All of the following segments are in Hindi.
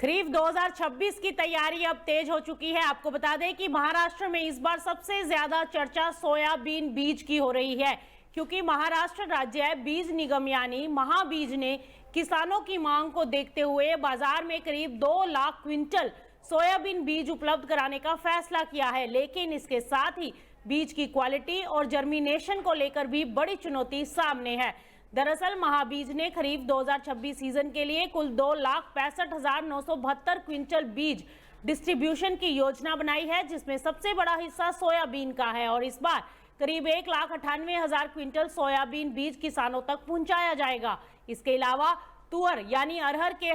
खरीफ 2026 की तैयारी अब तेज हो चुकी है। आपको बता दें कि महाराष्ट्र में इस बार सबसे ज्यादा चर्चा सोयाबीन बीज की हो रही है, क्योंकि महाराष्ट्र राज्य बीज निगम यानी महाबीज ने किसानों की मांग को देखते हुए बाजार में करीब 2 लाख क्विंटल सोयाबीन बीज उपलब्ध कराने का फैसला किया है। लेकिन इसके साथ ही बीज की क्वालिटी और जर्मिनेशन को लेकर भी बड़ी चुनौती सामने है। दरअसल महाबीज ने खरीफ 2026 सीजन के लिए कुल 2,65,972 क्विंटल बीज डिस्ट्रीब्यूशन की योजना बनाई है, जिसमें सबसे बड़ा हिस्सा सोयाबीन का है और इस बार करीब 1,98,000 क्विंटल सोयाबीन बीज किसानों तक पहुंचाया जाएगा। इसके अलावा तुअर यानी अरहर के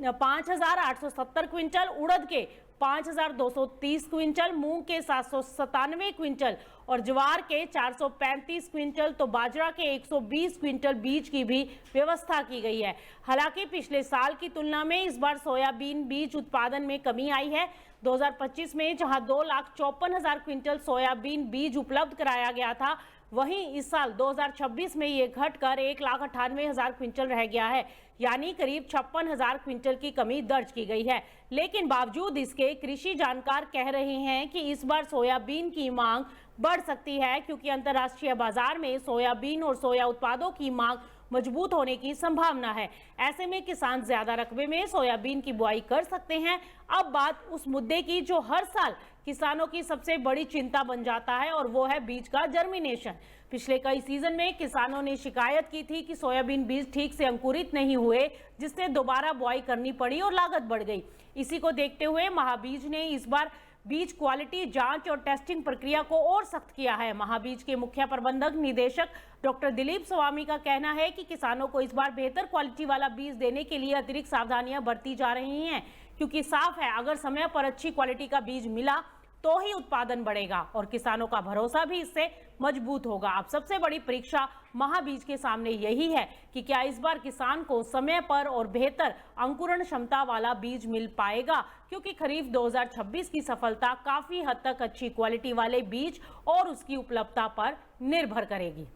5,870 क्विंटल, उड़द के 5,230 क्विंटल, मूंग के 797 क्विंटल और ज्वार के 435 क्विंटल तो बाजरा के 120 क्विंटल बीज की भी व्यवस्था की गई है। हालांकि पिछले साल की तुलना में इस बार सोयाबीन बीज उत्पादन में कमी आई है। 2025 में जहां 2,54,000 क्विंटल सोयाबीन बीज उपलब्ध कराया गया था, वहीं इस साल 2026 में ये घटकर 1,98,000 क्विंटल रह गया है, यानी करीब 56,000 क्विंटल की कमी दर्ज की गई है। लेकिन बावजूद इसके कृषि जानकार कह रहे हैं कि इस बार सोयाबीन की मांग बढ़ सकती है, क्योंकि अंतर्राष्ट्रीय बाजार में सोयाबीन और सोया उत्पादों की मांग मजबूत होने की संभावना है। ऐसे में किसान ज्यादा रकबे में सोयाबीन की बुआई कर सकते हैं। अब बात उस मुद्दे की जो हर साल किसानों की सबसे बड़ी चिंता बन जाता है, और वो है बीज का जर्मिनेशन। पिछले कई सीजन में किसानों ने शिकायत की थी कि सोयाबीन बीज ठीक से अंकुरित नहीं हुए, जिससे दोबारा बुआई करनी पड़ी और लागत बढ़ गई। इसी को देखते हुए महाबीज ने इस बार बीज क्वालिटी जांच और टेस्टिंग प्रक्रिया को और सख्त किया है। महाबीज के मुख्य प्रबंधक निदेशक डॉक्टर दिलीप स्वामी का कहना है कि किसानों को इस बार बेहतर क्वालिटी वाला बीज देने के लिए अतिरिक्त सावधानियां बरती जा रही हैं, क्योंकि साफ है अगर समय पर अच्छी क्वालिटी का बीज मिला तो ही उत्पादन बढ़ेगा और किसानों का भरोसा भी इससे मजबूत होगा। अब सबसे बड़ी परीक्षा महाबीज के सामने यही है कि क्या इस बार किसान को समय पर और बेहतर अंकुरण क्षमता वाला बीज मिल पाएगा, क्योंकि खरीफ 2026 की सफलता काफी हद तक अच्छी क्वालिटी वाले बीज और उसकी उपलब्धता पर निर्भर करेगी।